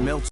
melts.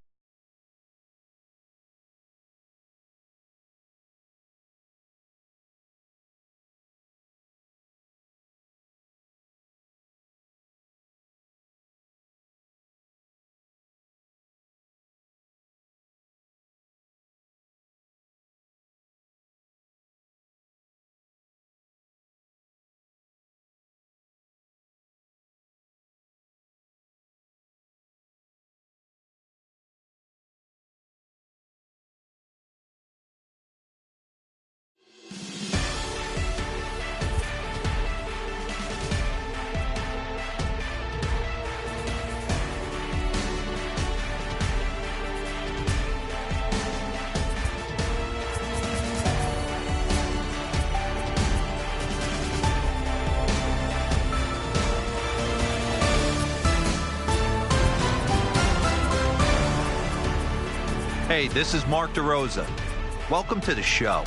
Hey, this is Mark DeRosa. Welcome to the show.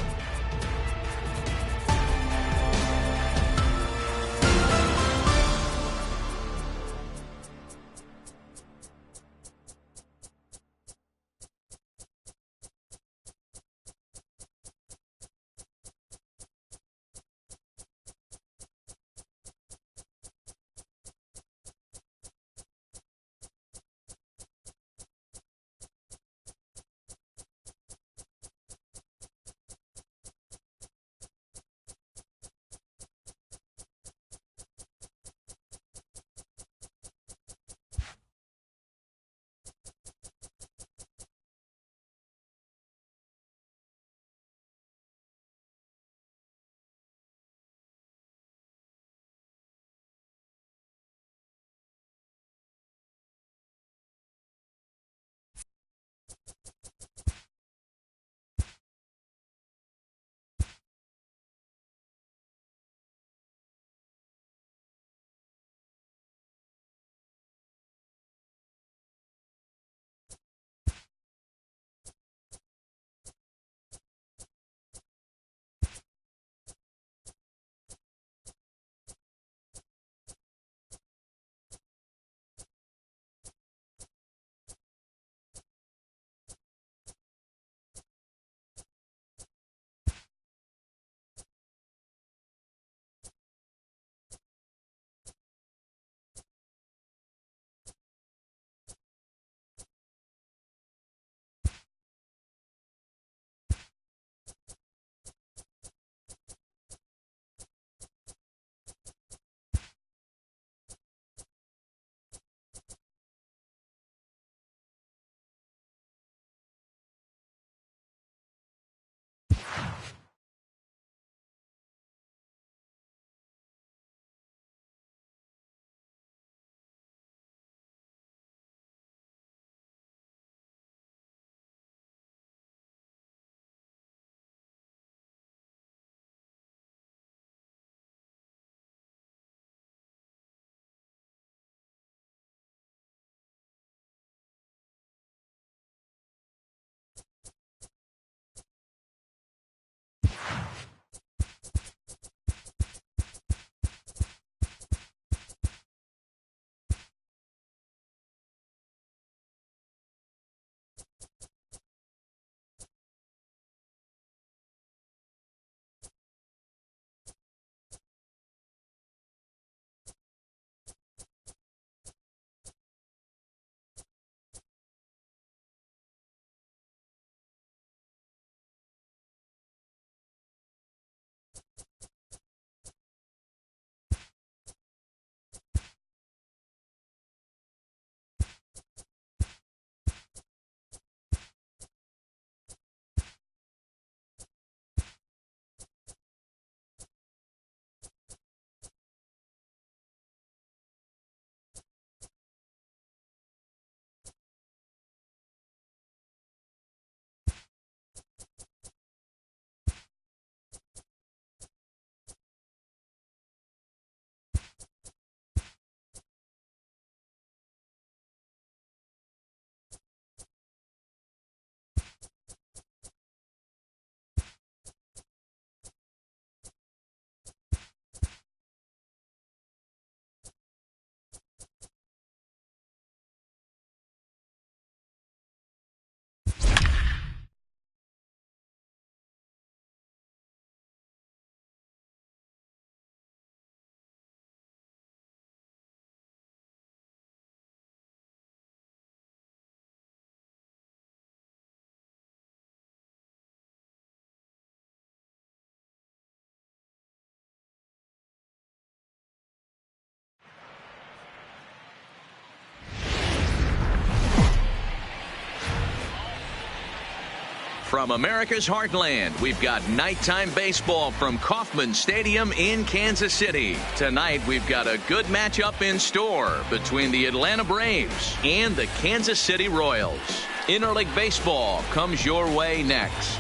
From America's heartland, we've got nighttime baseball from Kauffman Stadium in Kansas City. Tonight, we've got a good matchup in store between the Atlanta Braves and the Kansas City Royals. Interleague Baseball comes your way next.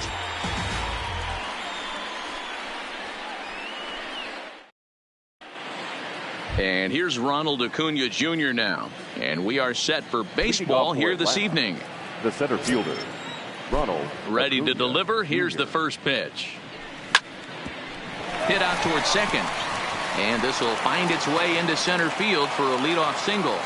And here's Ronald Acuna Jr. now. And we are set for baseball here this evening. The center fielder, Ronald. Ready to deliver. Here's the first pitch. Hit out towards second. And this will find its way into center field for a leadoff single.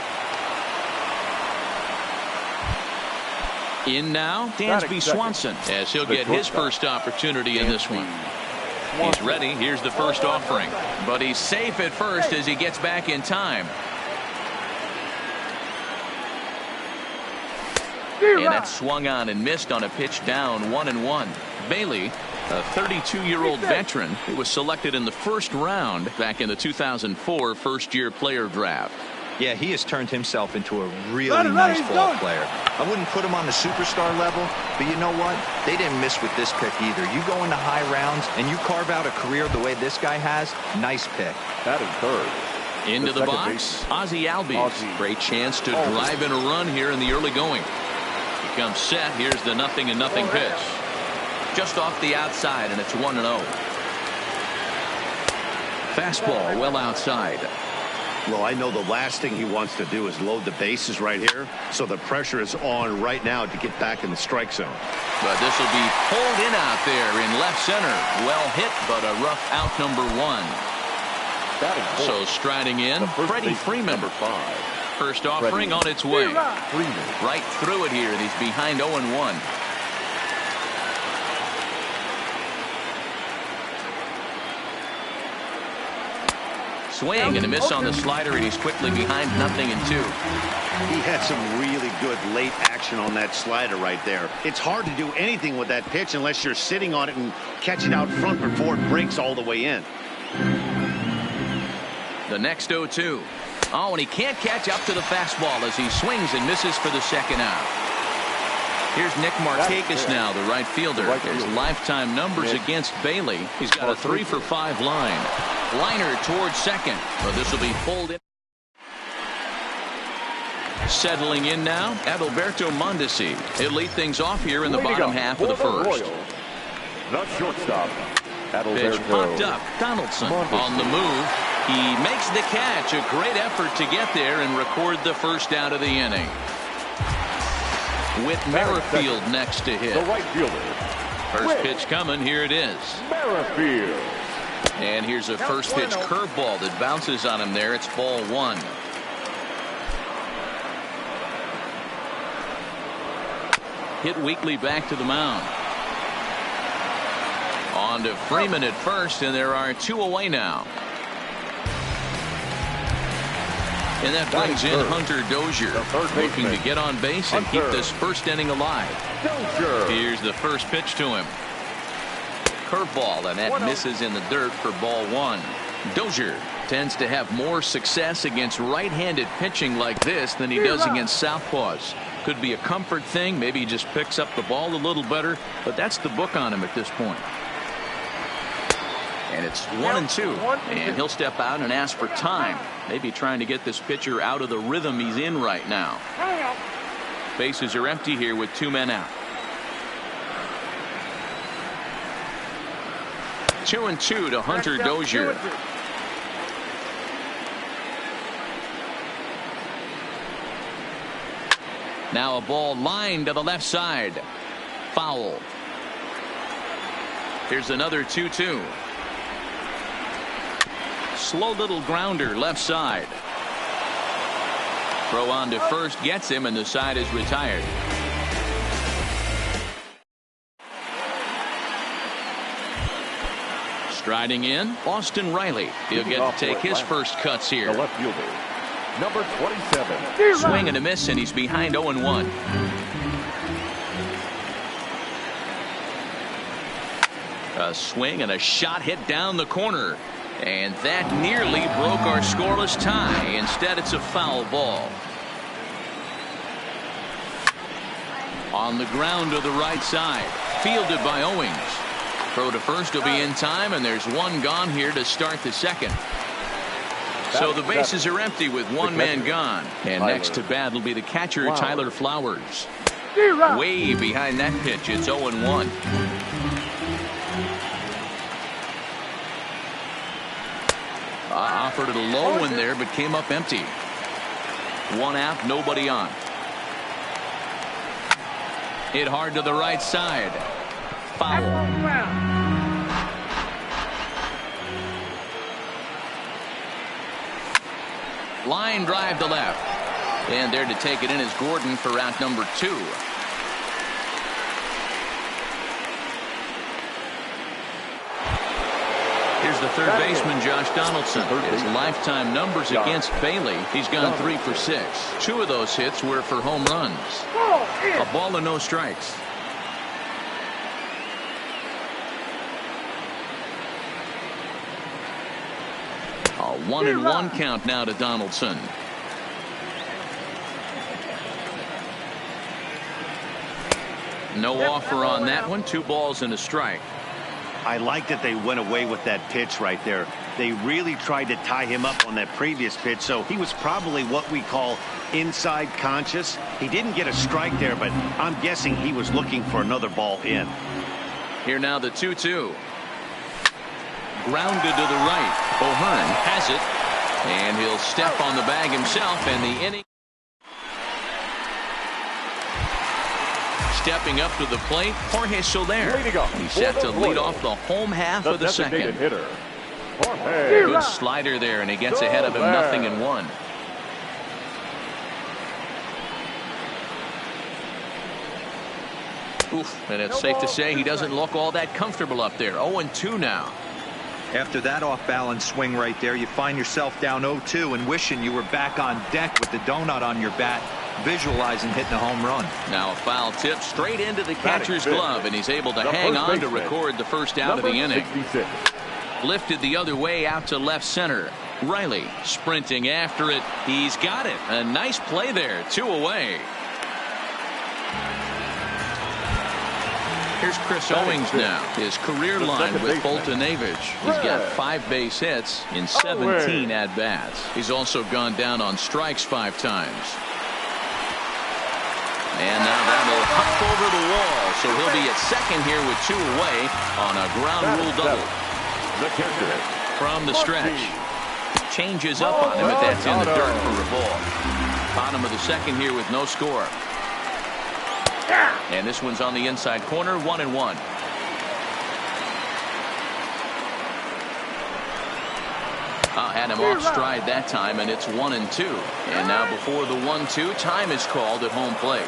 In now, Dansby Swanson, as he'll get his first opportunity in this one. He's ready. Here's the first offering. But he's safe at first as he gets back in time. And that swung on and missed on a pitch down 1-1. Bailey, a 32-year-old veteran who was selected in the first round back in the 2004 first-year player draft. Yeah, he has turned himself into a really nice ball player. I wouldn't put him on the superstar level, but you know what? They didn't miss with this pick either. You go into high rounds and you carve out a career the way this guy has, nice pick. That is third. Into the box, Ozzie Albies. Great chance to drive in a run here in the early going. He comes set. Here's the 0-0 pitch. Just off the outside, and it's 1-0. Fastball well outside. Well, I know the last thing he wants to do is load the bases right here, so the pressure is on right now to get back in the strike zone. But this will be pulled in out there in left center. Well hit, but a rough out number 1. So striding in, Freddie Freeman. Number 5. First offering on its way. Right through it here, and he's behind 0-1. Swing and a miss on the slider, and he's quickly behind 0-2. He had some really good late action on that slider right there. It's hard to do anything with that pitch unless you're sitting on it and catch it out front before it breaks all the way in. The next 0-2. Oh, and he can't catch up to the fastball as he swings and misses for the second out. Here's Nick Markakis now, the right fielder. His lifetime numbers against Bailey. He's got a 3-for-5 line. Liner towards second, but this will be pulled in. Settling in now, Adalberto Mondesi. He'll lead things off here in the bottom half of the first. The shortstop, Pitch popped up. Donaldson on the move. He makes the catch. A great effort to get there and record the first out of the inning. With Merrifield next to hit. The right fielder. First pitch coming. Here it is. Merrifield. And here's a first pitch curveball that bounces on him there. It's ball 1. Hit weakly back to the mound. On to Freeman at first, and there are 2 away now. And that brings in Hunter Dozier, looking to get on base and keep this first inning alive. Here's the first pitch to him. Curveball, and that misses in the dirt for ball 1. Dozier tends to have more success against right-handed pitching like this than he does against southpaws. Could be a comfort thing. Maybe he just picks up the ball a little better, but that's the book on him at this point. And it's 1-2, and he'll step out and ask for time. Maybe trying to get this pitcher out of the rhythm he's in right now. Bases are empty here with 2 men out. 2-2 to Hunter Dozier. Now a ball lined to the left side. Foul. Here's another 2-2. Slow little grounder left side. Throw on to first gets him, and the side is retired. Striding in, Austin Riley. He'll get to take his first cuts here. The left fielder, number 27. Swing and a miss, and he's behind 0-1. A swing and a shot hit down the corner. And that nearly broke our scoreless tie. Instead, it's a foul ball. On the ground to the right side. fielded by Owings. Throw to first will be in time, and there's one gone here to start the second. So the bases are empty with one man gone. And next to bat will be the catcher, Tyler Flowers. Way behind that pitch. It's 0-1. Offered it a low one there, but came up empty. One out, nobody on. Hit hard to the right side. Foul. Line drive to left. And there to take it in is Gordon for out number 2. Here's the third baseman, Josh Donaldson. His lifetime numbers against Bailey. He's gone 3 for 6. 2 of those hits were for home runs. A ball and no strikes. A 1-1 count now to Donaldson. No offer on that one. 2 balls and a strike. I like that they went away with that pitch right there. They really tried to tie him up on that previous pitch, so he was probably what we call inside conscious. He didn't get a strike there, but I'm guessing he was looking for another ball in. Here now the 2-2. Grounded to the right. O'Hearn has it, and he'll step on the bag himself, and the inning. Stepping up to the plate, Jorge Soler. He's set to lead off the home half of the second. Hitter, Good slider there, and he gets ahead of him 0-1. Oof, and it's safe to say he doesn't look all that comfortable up there. 0-2 now. After that off-balance swing right there, you find yourself down 0-2 and wishing you were back on deck with the donut on your bat, visualizing hitting a home run. Now a foul tip straight into the catcher's glove, and he's able to hang on to record the first out of the inning. 66. Lifted the other way out to left center. Riley sprinting after it. He's got it. A nice play there. 2 away. Here's Chris Owings now. His career line with Boltonevich. He's got 5 base hits in 17 at-bats. He's also gone down on strikes 5 times. And now that'll hop over the wall. So he'll be at second here with 2 away on a ground rule double. From the stretch. Changes up on him, but that's in the dirt for a ball. Bottom of the second here with no score. And this one's on the inside corner, 1-1. Had him off stride that time, and it's 1-2. And now before the 1-2, time is called at home plate.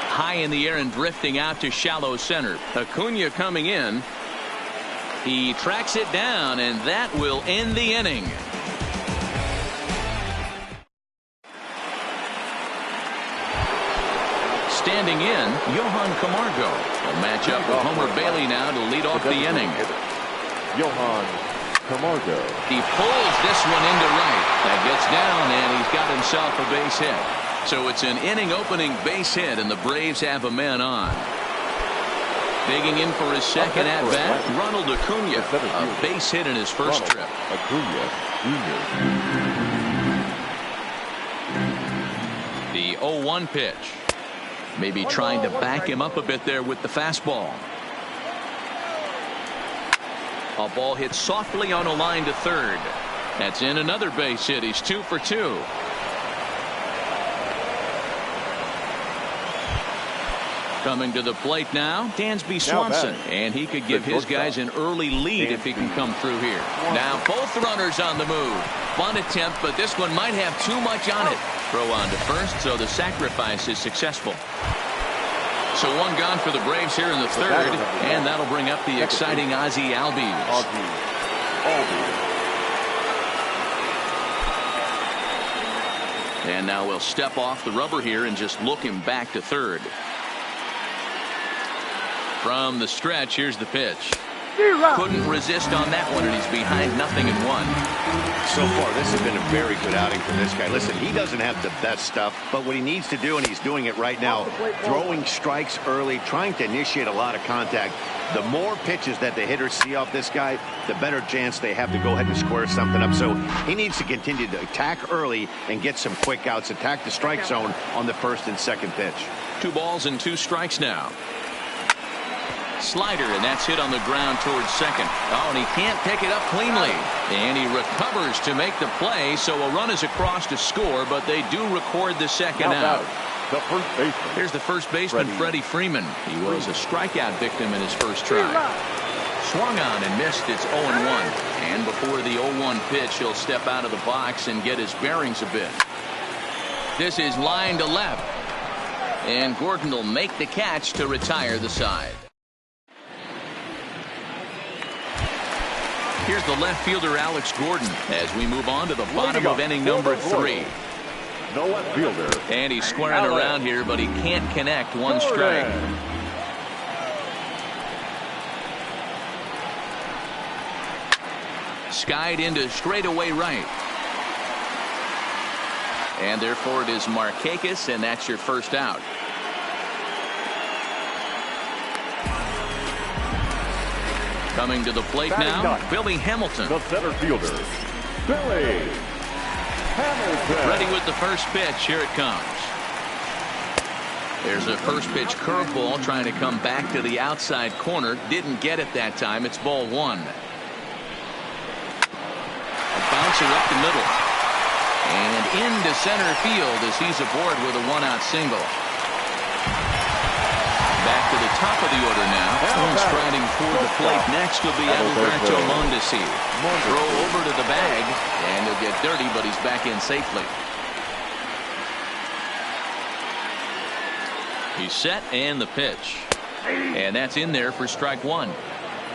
High in the air and drifting out to shallow center. Acuna coming in. He tracks it down, and that will end the inning. Standing in, Johan Camargo. A matchup with Homer Bailey now to lead off the inning. Johan Camargo. He pulls this one into right. That gets down, and he's got himself a base hit. So it's an inning-opening base hit, and the Braves have a man on. Digging in for his second at-bat, Ronald Acuna. A base hit in his first trip. Acuna Jr. The 0-1 pitch. Maybe trying to back him up a bit there with the fastball. A ball hit softly on a line to third. That's in another base hit. He's 2 for 2. Coming to the plate now, Dansby Swanson. And he could give his guys an early lead if he can come through here. Now both runners on the move. Bunt attempt, but this one might have too much on it. Throw on to first, so the sacrifice is successful. So one gone for the Braves here in the third, and that'll bring up the exciting Ozzie Albies. And now we'll step off the rubber here and just look him back to third. From the stretch, here's the pitch. Couldn't resist on that one, and he's behind 0-1. So far, this has been a very good outing for this guy. Listen, he doesn't have the best stuff, but what he needs to do, and he's doing it right now, throwing strikes early, trying to initiate a lot of contact. The more pitches that the hitters see off this guy, the better chance they have to go ahead and square something up. So he needs to continue to attack early and get some quick outs, attack the strike zone on the first and second pitch. 2 balls and 2 strikes now. Slider, and that's hit on the ground towards second. Oh, and he can't pick it up cleanly. And he recovers to make the play, so a run is across to score, but they do record the second out. The first baseman. Here's the first baseman, Freddie Freeman. He was a strikeout victim in his first try. Swung on and missed. It's 0-1. And before the 0-1 pitch, he'll step out of the box and get his bearings a bit. This is line to left. And Gordon will make the catch to retire the side. Here's the left fielder, Alex Gordon, as we move on to the bottom of inning number 3. The left fielder. And he's squaring around here, but he can't connect. 1 strike. Skied into straightaway right. And therefore it is Markakis, and that's your first out. Coming to the plate now, Billy Hamilton. The center fielder, Billy Hamilton. Ready with the first pitch. Here it comes. There's a first pitch curveball trying to come back to the outside corner. Didn't get it that time. It's ball 1. A bouncer up the middle. And into center field as he's aboard with a 1-out single. Back to the top of the order now. And striding toward the plate next will be Alberto Mondesi. Throw over to the bag, and he'll get dirty, but he's back in safely. He's set, and the pitch. And that's in there for strike 1.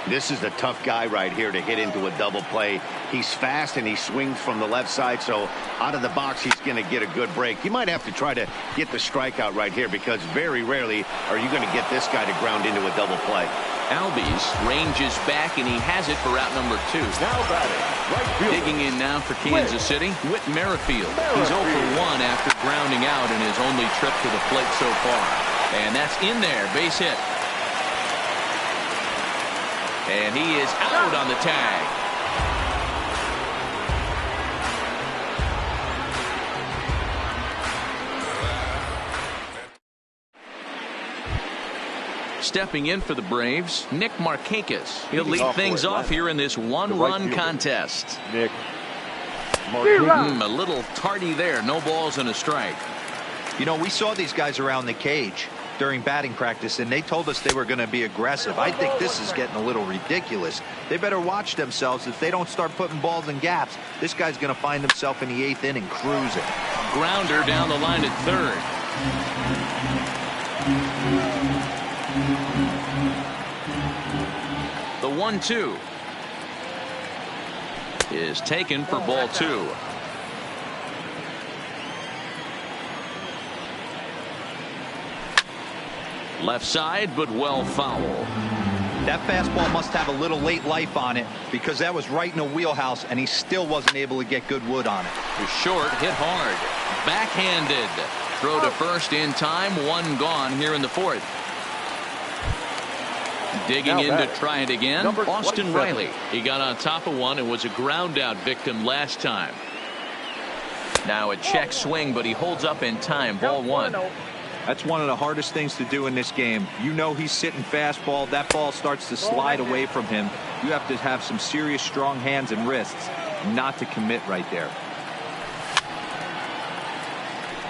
This is the tough guy right here to hit into a double play. He's fast and he swings from the left side, so out of the box he's going to get a good break. You might have to try to get the strikeout right here because very rarely are you going to get this guy to ground into a double play. Albies ranges back, and he has it for out number 2. Now batting, right fielder. Digging in now for Kansas City, Whit Merrifield. He's 0 for 1 after grounding out in his only trip to the plate so far. And that's in there, base hit. And he is out on the tag. Stepping in for the Braves, Nick Markakis. He'll lead things off here in this 1-run contest. Nick A little tardy there. No balls and a strike. You know, we saw these guys around the cage during batting practice, and they told us they were going to be aggressive. I think this is getting a little ridiculous. They better watch themselves. If they don't start putting balls in gaps, this guy's going to find himself in the 8th inning cruising. Grounder down the line at third. The 1-2 is taken for ball 2. Left side, but well foul. That fastball must have a little late life on it because that was right in the wheelhouse, and he still wasn't able to get good wood on it. Short, hit hard. Backhanded. Throw to first in time. 1 gone here in the 4th. Digging in to try it again, Austin Riley. He got on top of one and was a ground out victim last time. Now a check swing, but he holds up in time. Ball 1. That's one of the hardest things to do in this game. You know he's sitting fastball. That ball starts to slide away from him. You have to have some serious strong hands and wrists not to commit right there.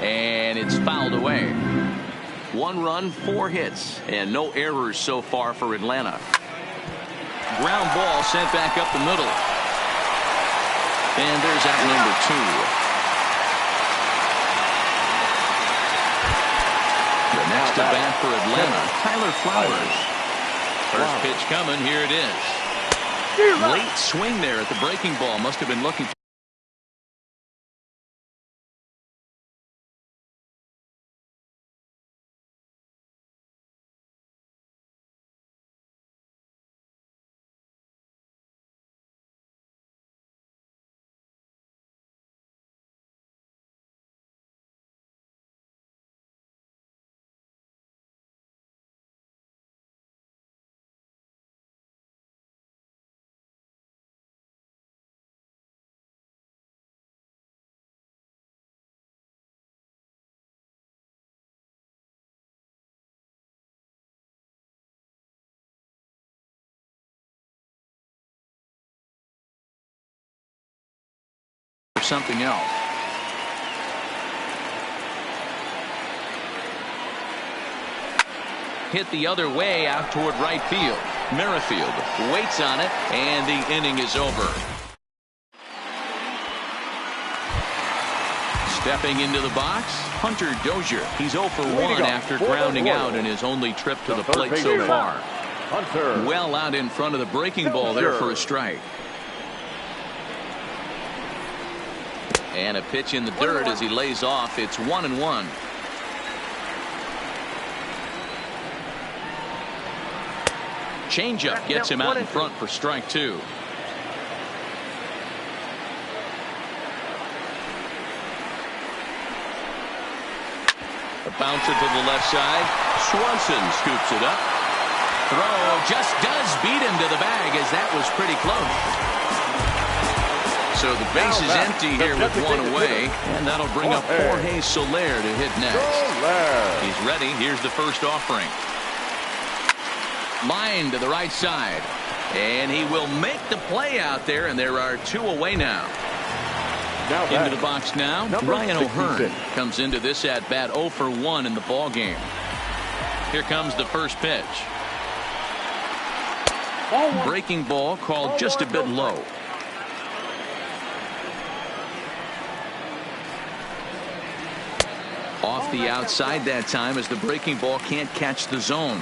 And it's fouled away. 1 run, 4 hits, and no errors so far for Atlanta. Ground ball sent back up the middle. And there's out number 2. The next at bat for Atlanta, Tyler Flowers. First pitch coming, here it is. Late swing there at the breaking ball. Must have been looking something else. Hit the other way out toward right field. Merrifield waits on it, and the inning is over. Stepping into the box, Hunter Dozier. He's 0 for 1 after grounding out in his only trip to the plate so far. Well out in front of the breaking ball there for a strike. And a pitch in the dirt as he lays off. It's 1-1. Changeup gets him out in front for strike 2. A bouncer to the left side. Swanson scoops it up. Throw just does beat him to the bag, as that was pretty close. So the base is empty here with 1 away, and that'll bring up Jorge Soler to hit next. He's ready. Here's the first offering. Line to the right side, and he will make the play out there, and there are 2 away now. Into the box now, Ryan O'Hearn comes into this at bat 0 for 1 in the ball game. Here comes the first pitch. Breaking ball called just a bit low. Off the outside that time, as the breaking ball can't catch the zone.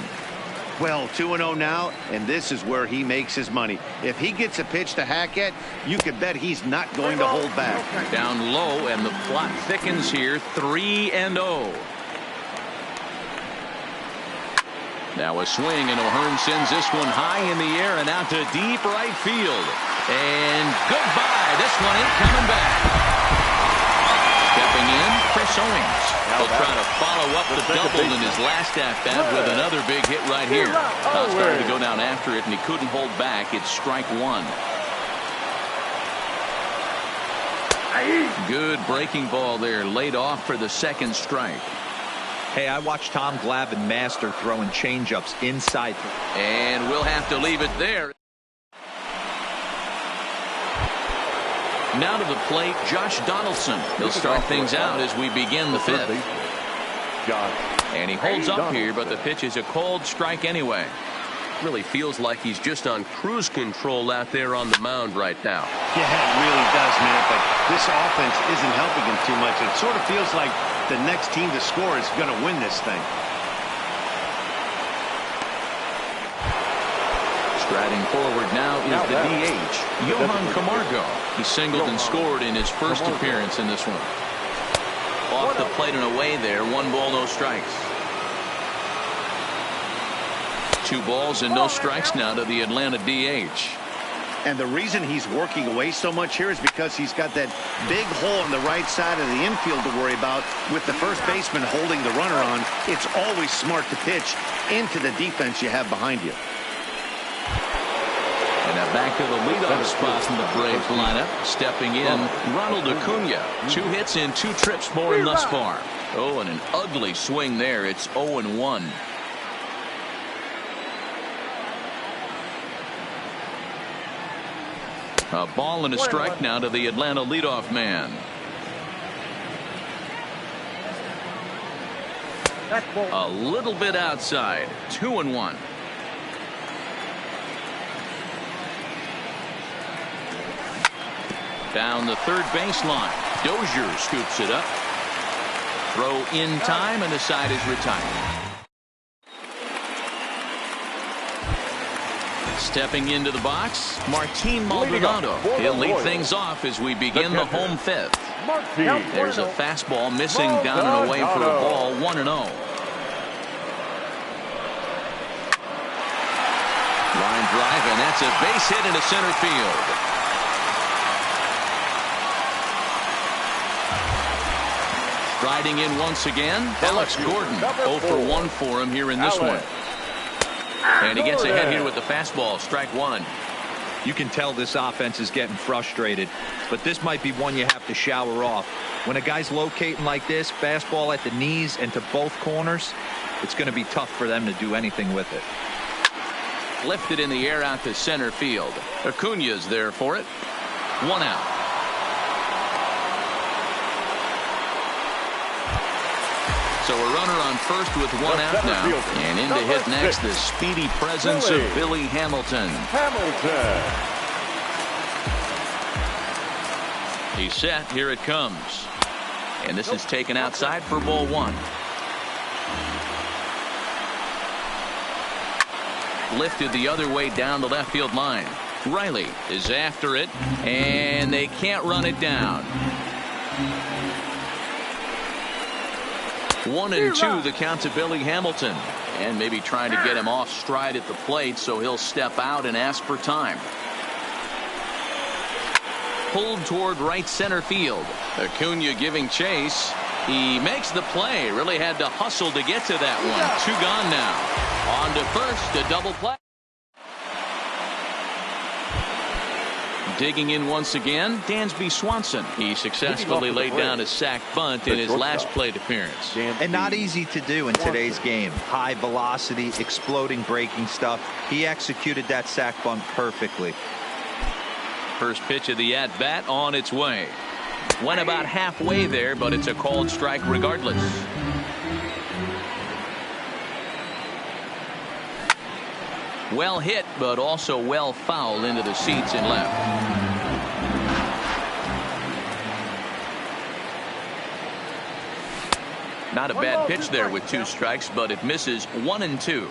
Well, 2-0 now, and this is where he makes his money. If he gets a pitch to hack at, you can bet he's not going to hold back. Down low, and the plot thickens here. 3-0. Now a swing, and O'Hearn sends this one high in the air and out to deep right field. And goodbye. This one ain't coming back. Stepping in, Chris Owings. He'll try to follow up the double in his last at-bat with another big hit right here. Now started to go down after it, and he couldn't hold back. It's strike 1. Good breaking ball there, laid off for the second strike. Hey, I watched Tom Glavine master throwing changeups inside. And we'll have to leave it there. Now to the plate, Josh Donaldson. He'll start things out as we begin the 5th. And he holds up here, but the pitch is a cold strike anyway. Really feels like he's just on cruise control out there on the mound right now. Yeah, it really does, man. But this offense isn't helping him too much. It sort of feels like the next team to score is going to win this thing. Striding forward now is the DH, Johan Camargo. He singled and scored in his first appearance in this one. Off the plate and away there. 1 ball, no strikes. 2 balls and no strikes now to the Atlanta DH. And the reason he's working away so much here is because he's got that big hole on the right side of the infield to worry about with the first baseman holding the runner on. It's always smart to pitch into the defense you have behind you. And now back to the leadoff spot in the Braves lineup. Stepping in, Ronald Acuna. 2 hits in 2 trips for him thus far. Oh, and an ugly swing there. It's 0-1. A ball and a strike now to the Atlanta leadoff man. A little bit outside. 2-1. Down the third baseline. Dozier scoops it up. Throw in time, and the side is retired. Stepping into the box, Martin Maldonado. He'll lead things off as we begin the home 5th. There's a fastball missing down and away for a ball. 1-0. Line drive, and that's a base hit into center field. Riding in once again, Alex Gordon. 0 for 1 for him here in this one. And he gets ahead here with the fastball. Strike 1. You can tell this offense is getting frustrated, but this might be one you have to shower off. When a guy's locating like this, fastball at the knees and to both corners, it's going to be tough for them to do anything with it. Lifted in the air out to center field. Acuna's there for it. 1 out. So a runner on first with one out now. And in to hit next, the speedy presence of Billy Hamilton. He's set. Here it comes. And this is taken outside for ball one. Lifted the other way down the left field line. Riley is after it, and they can't run it down. 1-2 the count to Billy Hamilton, and maybe trying to get him off stride at the plate, so he'll step out and ask for time. Pulled toward right center field. Acuna giving chase. He makes the play. Really had to hustle to get to that one. 2 gone now. On to first, a double play. Digging in once again, Dansby Swanson. He successfully laid down a sac bunt in his last plate appearance. And not easy to do in today's game. High velocity, exploding breaking stuff. He executed that sac bunt perfectly. First pitch of the at-bat on its way. Went about halfway there, but it's a called strike regardless. Well hit, but also well fouled into the seats and left. Not a bad pitch there with 2 strikes, but it misses 1-2.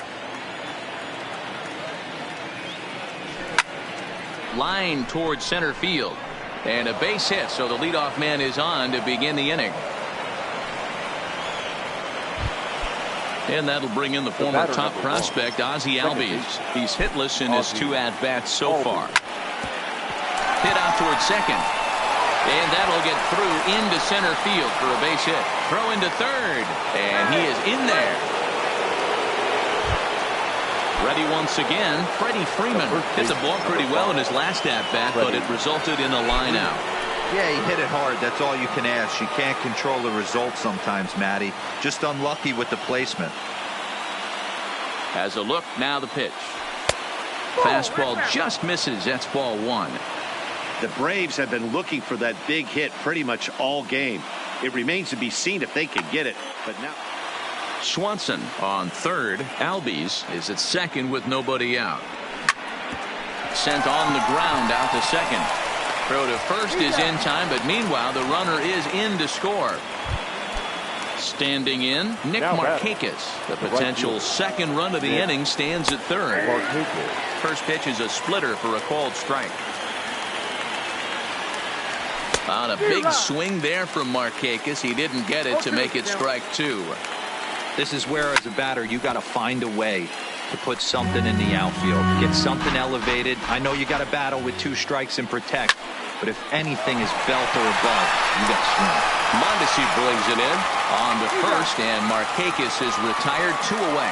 Line towards center field. And a base hit, so the leadoff man is on to begin the inning. And that'll bring in the former top prospect, Ozzie Albies. He's hitless in his 2 at-bats so far. Hit out towards second. And that'll get through into center field for a base hit. Throw into third. And he is in there. Ready once again, Freddie Freeman. Hit the ball pretty well in his last at-bat, but it resulted in a line out. Yeah, he hit it hard. That's all you can ask. You can't control the result sometimes, Matty. Just unlucky with the placement. Has a look, now the pitch. Fastball just misses. That's ball 1. The Braves have been looking for that big hit pretty much all game. It remains to be seen if they can get it, but now. Swanson on third. Albies is at second with nobody out. Sent on the ground out to second. Throw to first is in time, but meanwhile the runner is in to score. Standing in, Nick Markakis. The potential second run of the inning stands at third. First pitch is a splitter for a called strike. On a big swing there from Markakis. He didn't get it to make it strike 2. This is where, as a batter, you got to find a way to put something in the outfield. Get something elevated. I know you got to battle with 2 strikes and protect, but if anything is belt or above, you got to swing. Mondesi brings it in on the first, and Markakis is retired 2 away.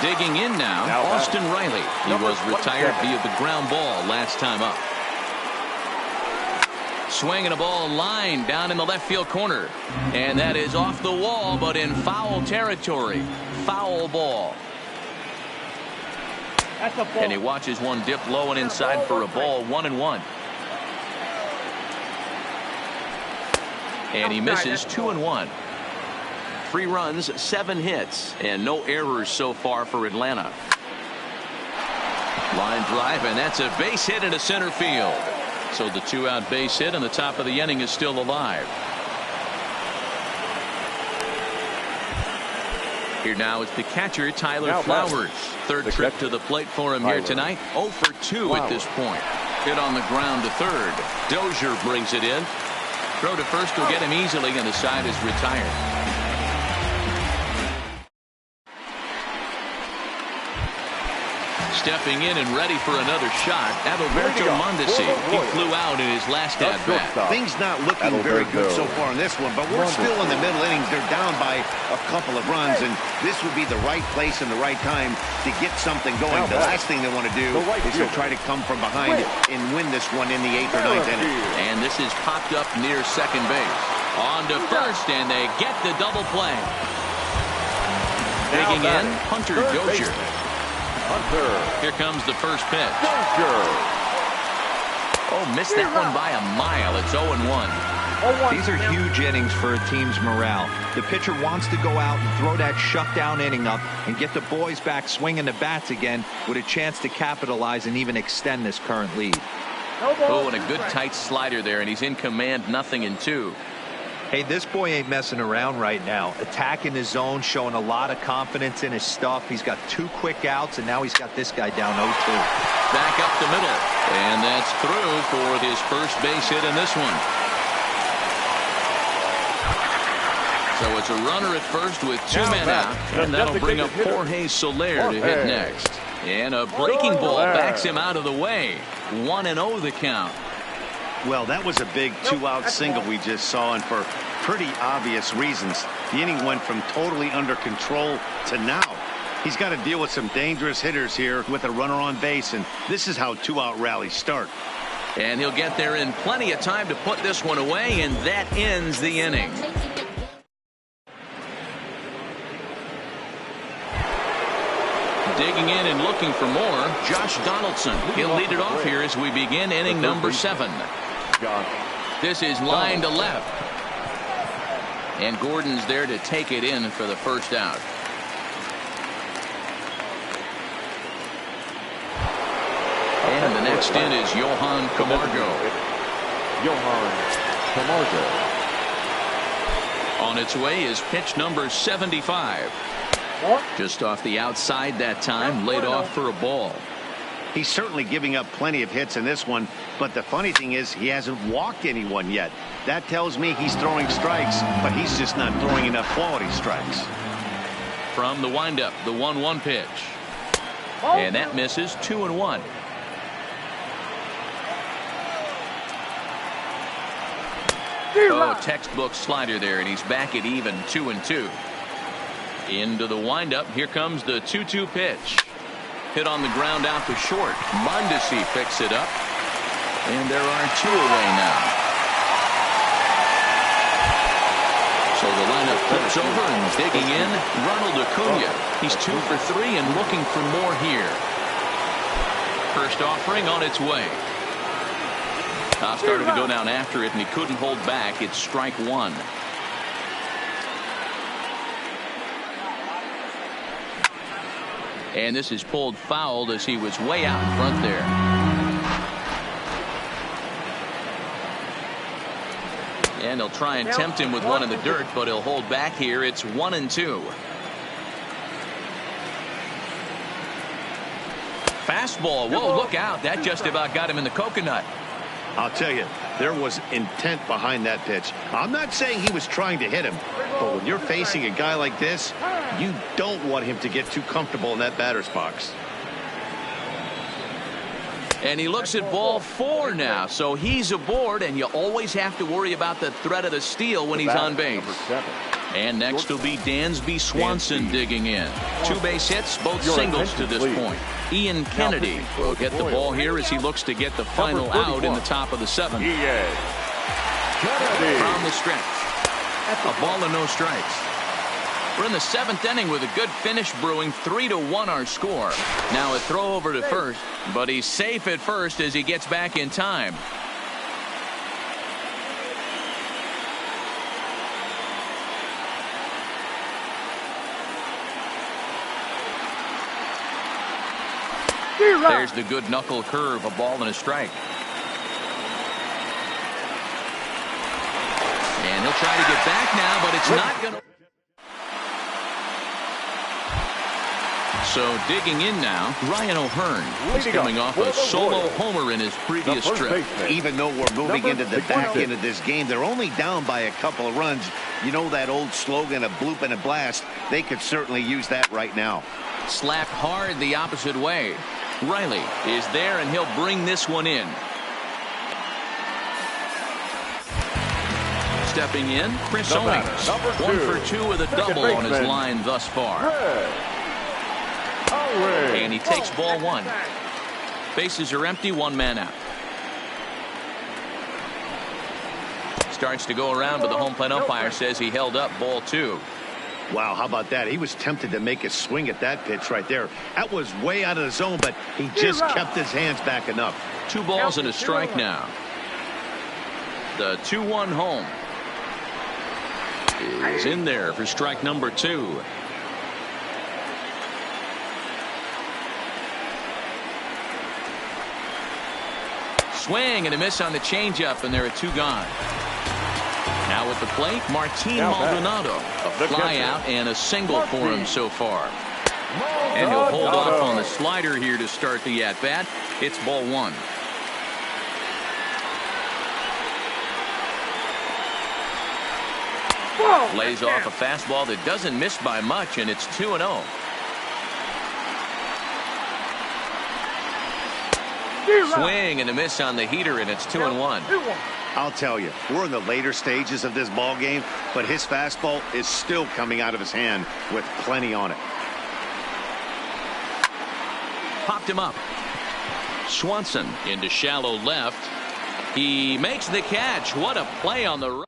Digging in now, Austin Riley. He was retired via the ground ball last time up. Swinging a ball line down in the left field corner. And that is off the wall, but in foul territory. Foul ball. And he watches one dip low and inside for a ball. 1-1. And he misses 2-1. 3 runs, 7 hits, and no errors so far for Atlanta. Line drive, and that's a base hit into center field. So the 2-out base hit on the top of the inning is still alive. Here now is the catcher, Tyler Flowers. Third trip to the plate for him here tonight. 0 for 2 at this point. Hit on the ground to third. Dozier brings it in. Throw to first will get him easily, and the side is retired. Stepping in and ready for another shot, Adalberto Mondesi. He flew out in his last at-bat. Things not looking very good so far in this one, but we're still in the middle innings. They're down by a couple of runs, and this would be the right place and the right time to get something going. The last thing they want to do is to try to come from behind and win this one in the 8th or 9th inning. And this is popped up near second base. On to first, and they get the double play. Digging in, Hunter Dozier. Here comes the first pitch. Oh, missed that one by a mile. It's 0-1. These are huge innings for a team's morale. The pitcher wants to go out and throw that shutdown inning up and get the boys back swinging the bats again with a chance to capitalize and even extend this current lead. Oh, and a good tight slider there, and he's in command, 0-2. Hey, this boy ain't messing around right now. Attacking his zone, showing a lot of confidence in his stuff. He's got 2 quick outs, and now he's got this guy down 0-2. Back up the middle, and that's through for his first base hit in this one. So it's a runner at first with 2 men out, and that'll bring up Jorge Soler to hit next. And a breaking ball backs him out of the way. 1-0 the count. Well, that was a big 2-out single we just saw, and for pretty obvious reasons. The inning went from totally under control to now. He's got to deal with some dangerous hitters here with a runner on base, and this is how 2-out rallies start. And he'll get there in plenty of time to put this one away, and that ends the inning. Digging in and looking for more, Josh Donaldson. He'll lead it off here as we begin inning number 7. This is line to left. And Gordon's there to take it in for the first out. And the next in is Johan Camargo. On its way is pitch number 75. Just off the outside that time, laid off for a ball. He's certainly giving up plenty of hits in this one, but the funny thing is he hasn't walked anyone yet. That tells me he's throwing strikes, but he's just not throwing enough quality strikes. From the windup, the 1-1 pitch. And that misses. 2-1. Oh, textbook slider there, and he's back at even 2-2. Into the windup. Here comes the 2-2 pitch. Hit on the ground out to short. Mondesi picks it up. And there are 2 away now. So the lineup flips over and digging in. Ronald Acuna. He's 2 for 3 and looking for more here. First offering on its way. Started to go down after it, and he couldn't hold back. It's strike 1. And this is pulled fouled as he was way out in front there. And they'll try and tempt him with one in the dirt, but he'll hold back here. It's 1-2. Fastball. Whoa, look out. That just about got him in the coconut. I'll tell you, there was intent behind that pitch. I'm not saying he was trying to hit him, but when you're facing a guy like this, you don't want him to get too comfortable in that batter's box. And he looks at ball 4 now, so he's aboard, and you always have to worry about the threat of the steal when he's on base. And next will be Dansby Swanson digging in. 2 base hits, both singles to this point. Ian Kennedy will get the ball here as he looks to get the final out in the top of the 7th. From the stretch. A ball and no strikes. We're in the 7th inning with a good finish brewing. 3-1 our score. Now a throw over to first, but he's safe at first as he gets back in time. There's the good knuckle curve, a ball and a strike. And he'll try to get back now, but it's not going to. So digging in now, Ryan O'Hearn. He's coming off a solo homer in his previous trip. Even though we're moving into the back end of this game, they're only down by a couple of runs. You know that old slogan, a bloop and a blast? They could certainly use that right now. Slapped hard the opposite way. Riley is there, and he'll bring this one in. Stepping in, Chris Owings. 1 for 2 with a double on his line thus far. And he takes ball 1. Bases are empty, 1 man out. Starts to go around, but the home plate umpire says he held up ball 2. Wow, how about that? He was tempted to make a swing at that pitch right there. That was way out of the zone, but he just kept his hands back enough. 2 balls and a strike now. The 2-1 home is in there for strike number 2. Swing and a miss on the changeup, and there are 2 gone. Now at the plate, Martin Maldonado. A fly out and a single for him so far. And he'll hold off on the slider here to start the at-bat. It's ball 1. Lays off a fastball that doesn't miss by much, and it's 2-0. Swing and a miss on the heater, and it's 2-1. I'll tell you, we're in the later stages of this ball game, but his fastball is still coming out of his hand with plenty on it. Popped him up. Swanson into shallow left. He makes the catch. What a play on the right.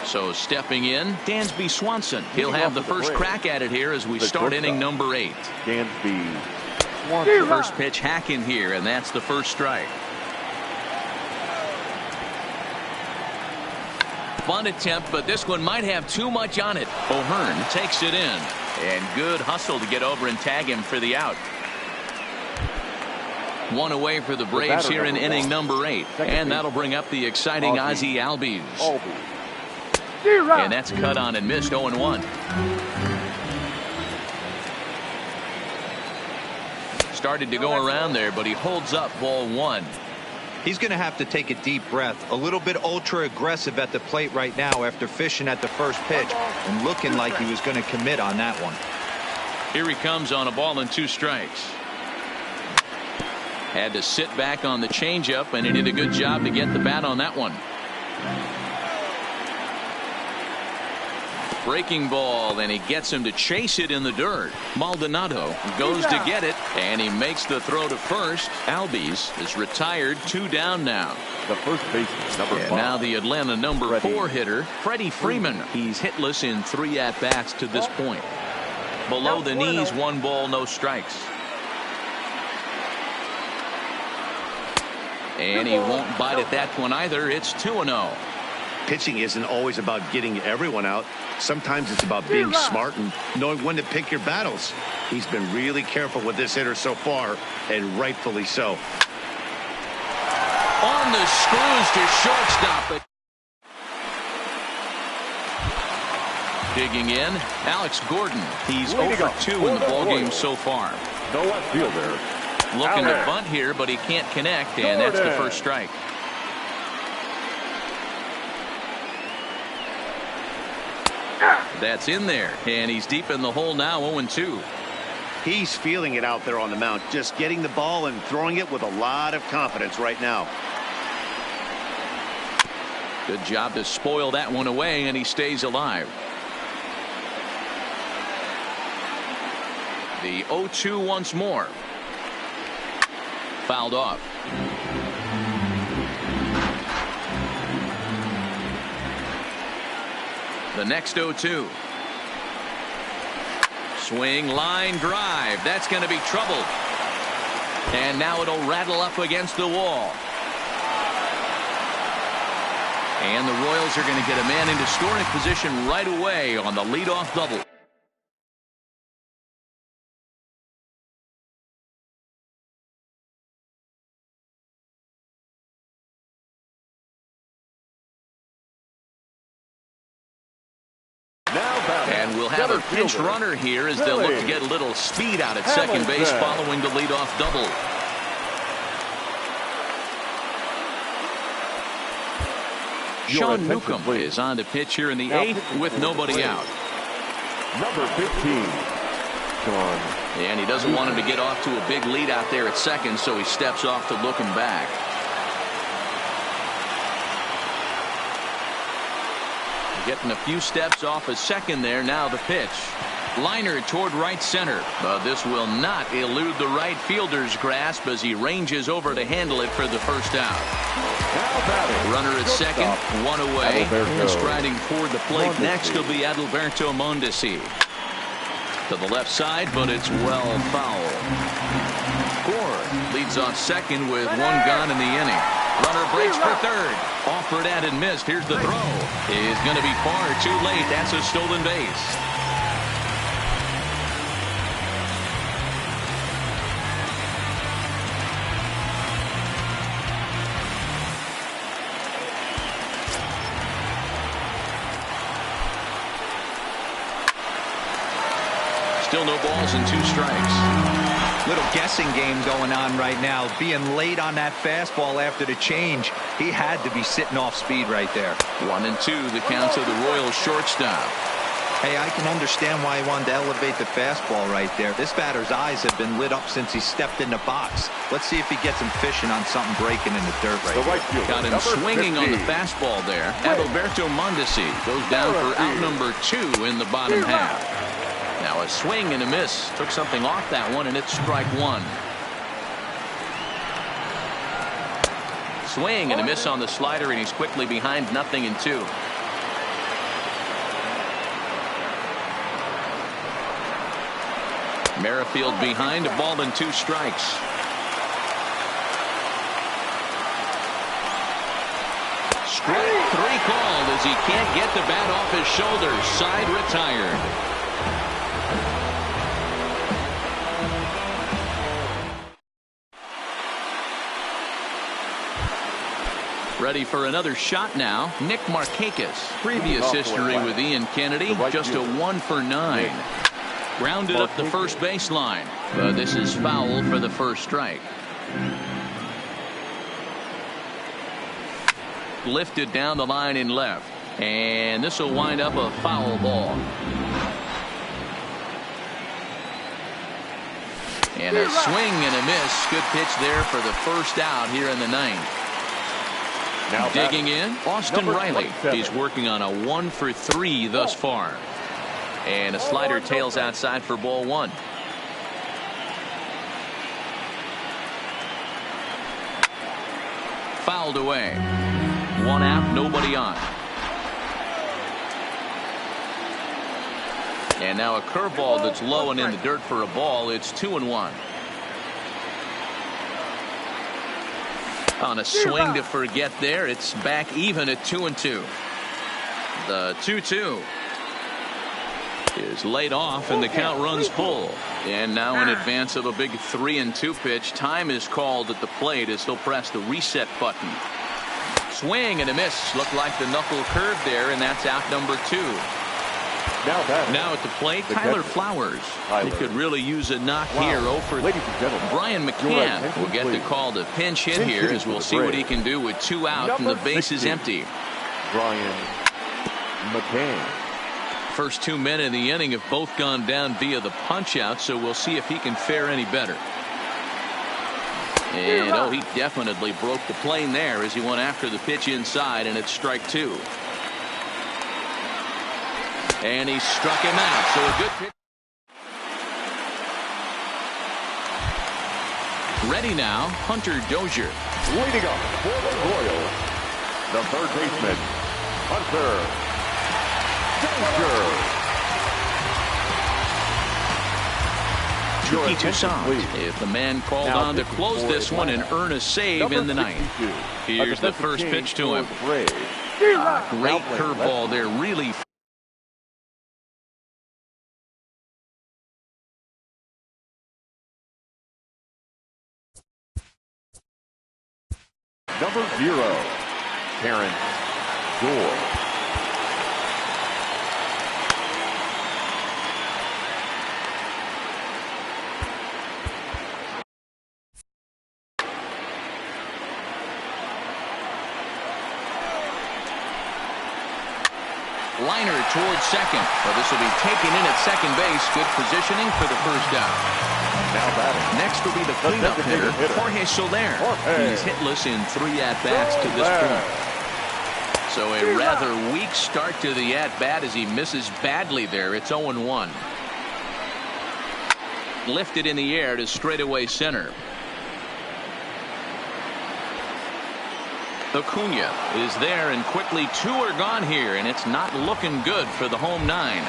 So stepping in, Dansby Swanson. He'll have the first crack at it here as we start inning number 8. Dansby Swanson. First pitch hack in here, and that's the first strike. Bunt attempt, but this one might have too much on it. O'Hearn takes it in, and good hustle to get over and tag him for the out. 1 away for the Braves here in inning number 8, and that'll bring up the exciting Ozzie Albies. And that's cut on and missed. 0-1. Started to go around there, but he holds up ball 1. He's going to have to take a deep breath. A little bit ultra aggressive at the plate right now after fishing at the first pitch and looking like he was going to commit on that one. Here he comes on a ball and 2 strikes. Had to sit back on the changeup, and he did a good job to get the bat on that one. Breaking ball, and he gets him to chase it in the dirt. Maldonado goes to get it, and he makes the throw to first. Albies is retired, 2 down now. The first baseman, number 5. Now the Atlanta number 4 hitter, Freddie Freeman. He's hitless in 3 at-bats to this point. Below the knees, 1 ball, no strikes. And he won't bite at that one either. It's 2-0. Pitching isn't always about getting everyone out. Sometimes it's about being smart and knowing when to pick your battles. He's been really careful with this hitter so far, and rightfully so. On the screws to shortstop it. Digging in, Alex Gordon. He's 0 for 2 in the ballgame so far. No left fielder. Looking to bunt here, but he can't connect, and that's the first strike. That's in there, and he's deep in the hole now, 0-2. He's feeling it out there on the mound, just getting the ball and throwing it with a lot of confidence right now. Good job to spoil that one away, and he stays alive. The 0-2 once more. Fouled off. The next 0-2. Swing, line, drive. That's going to be trouble. And now it'll rattle up against the wall. And the Royals are going to get a man into scoring position right away on the leadoff double. And we'll have a pinch runner here as they'll look to get a little speed out at second base following the leadoff double. Sean Newcomb is on the pitch here in the 8th with nobody out. Number 15, Sean. And he doesn't want him to get off to a big lead out there at second, so he steps off to look him back. Getting a few steps off a second there. Now the pitch. Liner toward right center. But this will not elude the right fielder's grasp as he ranges over to handle it for the first out. Runner at second, 1 away. And striding toward the plate next will be Adalberto Mondesi. To the left side, but it's well foul. score. Leads off second with one gone in the inning. Runner breaks for third. Offered at and missed. Here's the throw. Is going to be far too late. That's a stolen base. Still no balls and 2 strikes. Little guessing game going on right now. Being late on that fastball after the change. He had to be sitting off speed right there. 1-2 the counts of the Royals shortstop. Hey, I can understand why he wanted to elevate the fastball right there. This batter's eyes have been lit up since he stepped in the box. Let's see if he gets him fishing on something breaking in the dirt right here. Got him swinging on the fastball there. Adalberto Mondesi goes down for out number 2 in the bottom half. Now a swing and a miss. Took something off that one, and it's strike 1. Swing and a miss on the slider, and he's quickly behind 0-2. Merrifield behind, a ball and 2 strikes. Strike 3 called as he can't get the bat off his shoulders. Side retired. Ready for another shot now. Nick Markakis. Previous history with Ian Kennedy, just a 1 for 9. Grounded up the first baseline, but this is foul for the first strike. Lifted down the line in left, and this will wind up a foul ball. And a swing and a miss. Good pitch there for the first out here in the 9th. Now digging in, Austin Riley. He's working on a 1 for 3 thus far. And a slider tails outside for ball 1. Fouled away. 1 out, nobody on. And now a curveball that's low and in the dirt for a ball. It's 2-1. On a swing to forget there, it's back even at 2-2. The 2-2 is laid off, and the count runs full. And now in advance of a big 3-2 pitch, time is called at the plate as he'll press the reset button. Swing and a miss. Looked like the knuckle curve there, and that's out number 2. Now at the plate, Tyler Flowers. He could really use a knock here. 0 for Ladies and gentlemen, Brian McCann will get the call to pinch hit here, as we'll see what he can do with 2 out and the base is empty. Brian McCann. First 2 men in the inning have both gone down via the punch out, so we'll see if he can fare any better. And he definitely broke the plane there as he went after the pitch inside, and it's strike 2. And he struck him out. So a good pitch. Ready now, Hunter Dozier. Leading up for the Royals, the third baseman, Hunter Dozier. Chucky Toussaint is the man called on to close this one and earn a save in the 9th. Here's the first pitch to him. Great curveball there, really. Number 0, Terrence Gore. Liner towards second, but this will be taken in at second base. Good positioning for the first out. Now batting. Next will be the cleanup hitter, Jorge Soler. He's hitless in 3 at-bats to this point. So a rather weak start to the at-bat as he misses badly there. It's 0-1. Lifted in the air to straightaway center. Acuna is there, and quickly 2 are gone here, and it's not looking good for the home 9.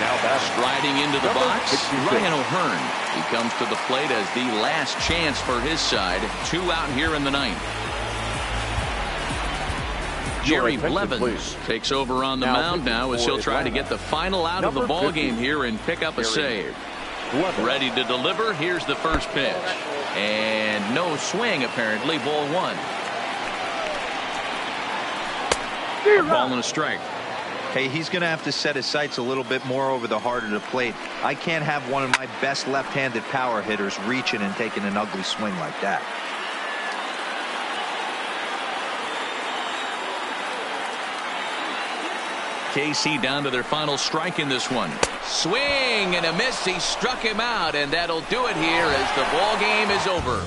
Now that's striding into the box, 66. Ryan O'Hearn. He comes to the plate as the last chance for his side. 2 out here in the ninth. Jerry Blevins takes over on the mound now as he'll try to get the final out of the ball game here and pick up a save. Ready to deliver. Here's the first pitch. And no swing, apparently. Ball 1. A ball and a strike. Hey, he's going to have to set his sights a little bit more over the heart of the plate. I can't have one of my best left-handed power hitters reaching and taking an ugly swing like that. KC down to their final strike in this one. Swing and a miss. He struck him out, and that'll do it here as the ball game is over.